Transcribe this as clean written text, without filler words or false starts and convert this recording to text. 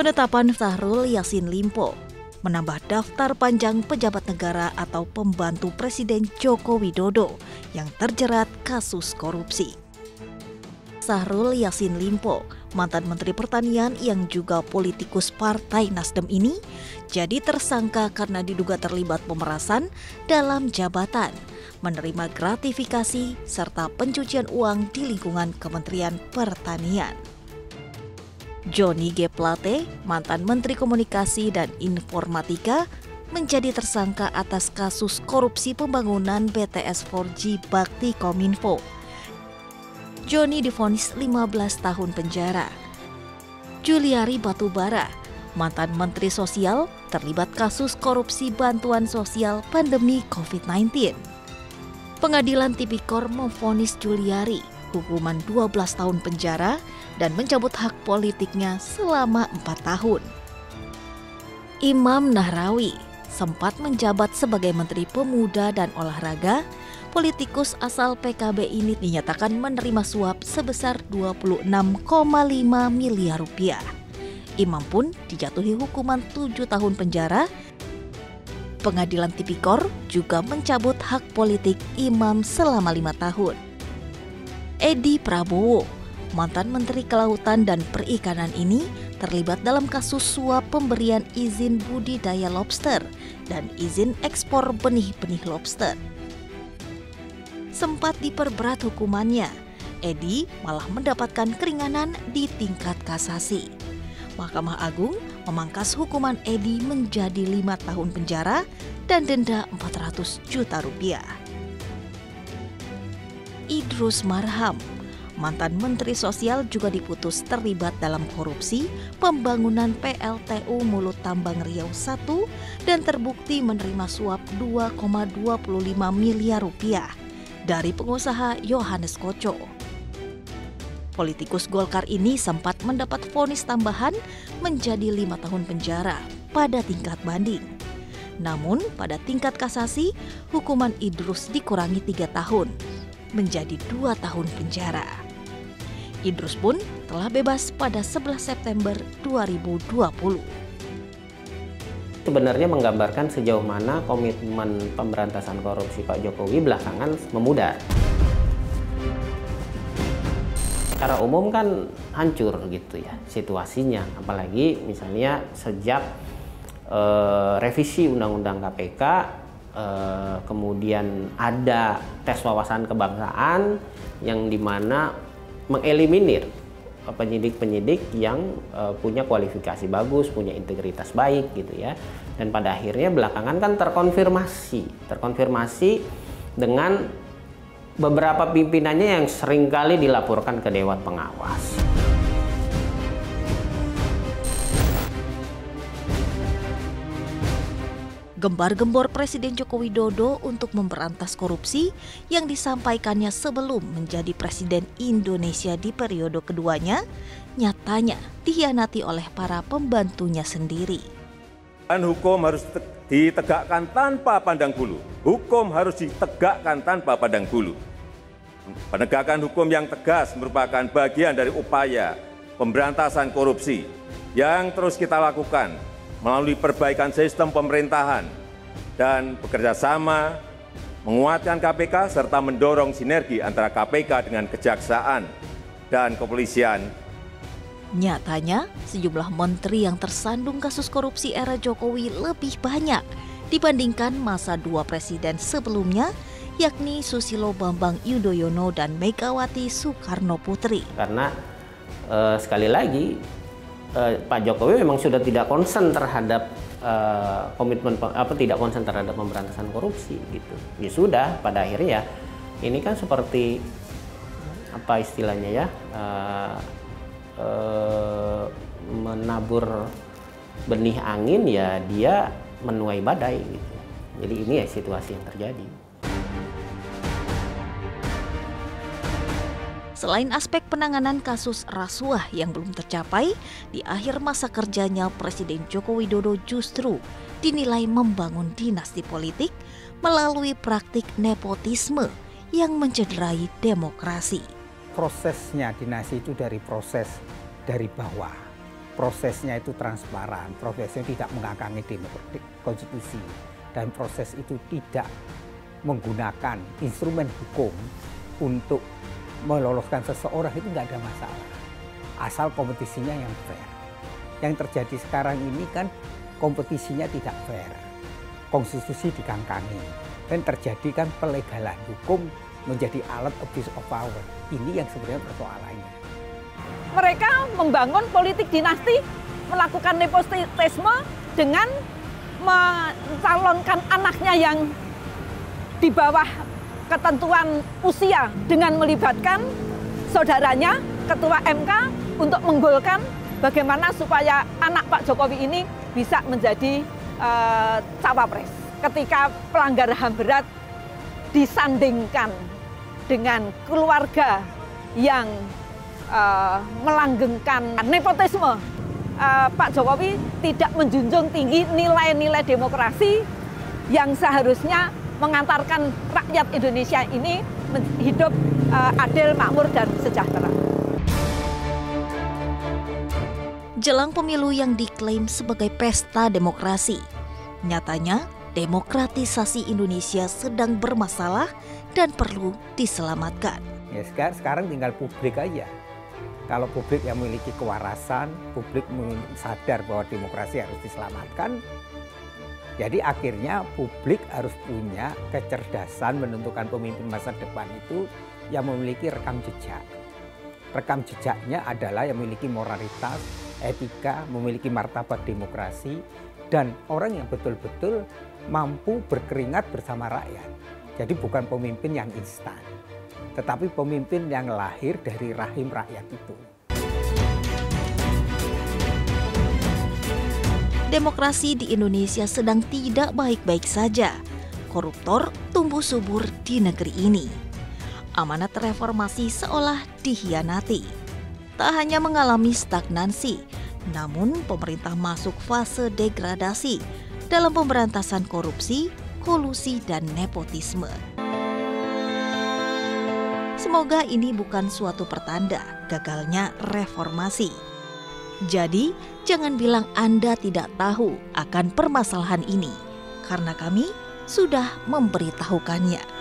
Penetapan Syahrul Yassin Limpo menambah daftar panjang pejabat negara atau pembantu Presiden Joko Widodo yang terjerat kasus korupsi. Syahrul Yassin Limpo, mantan Menteri Pertanian yang juga politikus Partai Nasdem ini, jadi tersangka karena diduga terlibat pemerasan dalam jabatan, menerima gratifikasi, serta pencucian uang di lingkungan Kementerian Pertanian. Johnny G. Plate, mantan Menteri Komunikasi dan Informatika, menjadi tersangka atas kasus korupsi pembangunan BTS 4G Bakti Kominfo. Johnny divonis 15 tahun penjara. Juliari Batubara, mantan Menteri Sosial, terlibat kasus korupsi bantuan sosial pandemi COVID-19. Pengadilan Tipikor memvonis Juliari hukuman 12 tahun penjara dan mencabut hak politiknya selama 4 tahun. Imam Nahrawi sempat menjabat sebagai Menteri Pemuda dan Olahraga. Politikus asal PKB ini dinyatakan menerima suap sebesar 26,5 miliar rupiah. Imam pun dijatuhi hukuman 7 tahun penjara. Pengadilan Tipikor juga mencabut hak politik Imam selama 5 tahun. Edi Prabowo, mantan Menteri Kelautan dan Perikanan ini terlibat dalam kasus suap pemberian izin budidaya lobster dan izin ekspor benih-benih lobster. Sempat diperberat hukumannya, Edi malah mendapatkan keringanan di tingkat kasasi. Mahkamah Agung memangkas hukuman Edi menjadi 5 tahun penjara dan denda 400 juta rupiah. Idrus Marham, mantan Menteri Sosial juga diputus terlibat dalam korupsi pembangunan PLTU Mulut Tambang Riau I dan terbukti menerima suap 2,25 miliar rupiah dari pengusaha Yohanes Koco. Politikus Golkar ini sempat mendapat vonis tambahan menjadi 5 tahun penjara pada tingkat banding. Namun pada tingkat kasasi, hukuman Idrus dikurangi 3 tahun menjadi 2 tahun penjara. Idrus pun telah bebas pada 11 September 2020. Sebenarnya menggambarkan sejauh mana komitmen pemberantasan korupsi Pak Jokowi belakangan memudar. Secara umum kan hancur gitu ya situasinya, apalagi misalnya sejak revisi Undang-Undang KPK, kemudian ada tes wawasan kebangsaan yang dimana mengeliminir penyidik-penyidik yang punya kualifikasi bagus, punya integritas baik gitu ya. Dan pada akhirnya belakangan kan terkonfirmasi dengan beberapa pimpinannya yang seringkali dilaporkan ke Dewan Pengawas. Gembar-gembor Presiden Joko Widodo untuk memberantas korupsi yang disampaikannya sebelum menjadi Presiden Indonesia di periode keduanya, nyatanya dikhianati oleh para pembantunya sendiri. Dan hukum harus ditegakkan tanpa pandang bulu. Hukum harus ditegakkan tanpa pandang bulu. Penegakan hukum yang tegas merupakan bagian dari upaya pemberantasan korupsi yang terus kita lakukan melalui perbaikan sistem pemerintahan dan bekerja sama menguatkan KPK serta mendorong sinergi antara KPK dengan kejaksaan dan kepolisian. Nyatanya, sejumlah menteri yang tersandung kasus korupsi era Jokowi lebih banyak dibandingkan masa 2 presiden sebelumnya, yakni Susilo Bambang Yudhoyono dan Megawati Soekarno Putri. Karena sekali lagi Pak Jokowi memang sudah tidak konsen terhadap tidak konsen terhadap pemberantasan korupsi gitu. Ya sudah, pada akhirnya ini kan seperti apa istilahnya ya, menabur benih angin ya dia menuai badai gitu. Jadi ini ya situasi yang terjadi. Selain aspek penanganan kasus rasuah yang belum tercapai, di akhir masa kerjanya Presiden Joko Widodo justru dinilai membangun dinasti politik melalui praktik nepotisme yang mencederai demokrasi. Prosesnya dinasti itu dari proses dari bawah. prosesnya itu transparan, prosesnya tidak mengangkangi konstitusi, dan proses itu tidak menggunakan instrumen hukum untuk meloloskan seseorang, itu nggak ada masalah. Asal kompetisinya yang fair. Yang terjadi sekarang ini kan kompetisinya tidak fair. Konstitusi dikangkangi. Dan terjadi kan pelegalan hukum menjadi alat abuse of power. Ini yang sebenarnya persoalannya. Mereka membangun politik dinasti, melakukan nepotisme dengan mencalonkan anaknya yang di bawah ketentuan usia dengan melibatkan saudaranya, ketua MK, untuk menggolkan bagaimana supaya anak Pak Jokowi ini bisa menjadi cawapres. Ketika pelanggar HAM berat disandingkan dengan keluarga yang melanggengkan nepotisme, Pak Jokowi tidak menjunjung tinggi nilai-nilai demokrasi yang seharusnya mengantarkan rakyat Indonesia ini hidup adil, makmur, dan sejahtera. Jelang pemilu yang diklaim sebagai pesta demokrasi, nyatanya demokratisasi Indonesia sedang bermasalah dan perlu diselamatkan. Ya sekarang tinggal publik aja. Kalau publik yang memiliki kewarasan, publik sadar bahwa demokrasi harus diselamatkan, jadi akhirnya publik harus punya kecerdasan menentukan pemimpin masa depan itu yang memiliki rekam jejak. Rekam jejaknya adalah yang memiliki moralitas, etika, memiliki martabat demokrasi, dan orang yang betul-betul mampu berkeringat bersama rakyat. Jadi bukan pemimpin yang instan, tetapi pemimpin yang lahir dari rahim rakyat itu. Demokrasi di Indonesia sedang tidak baik-baik saja. Koruptor tumbuh subur di negeri ini. Amanat reformasi seolah dikhianati. Tak hanya mengalami stagnansi, namun pemerintah masuk fase degradasi dalam pemberantasan korupsi, kolusi, dan nepotisme. Semoga ini bukan suatu pertanda gagalnya reformasi. Jadi, jangan bilang Anda tidak tahu akan permasalahan ini, karena kami sudah memberitahukannya.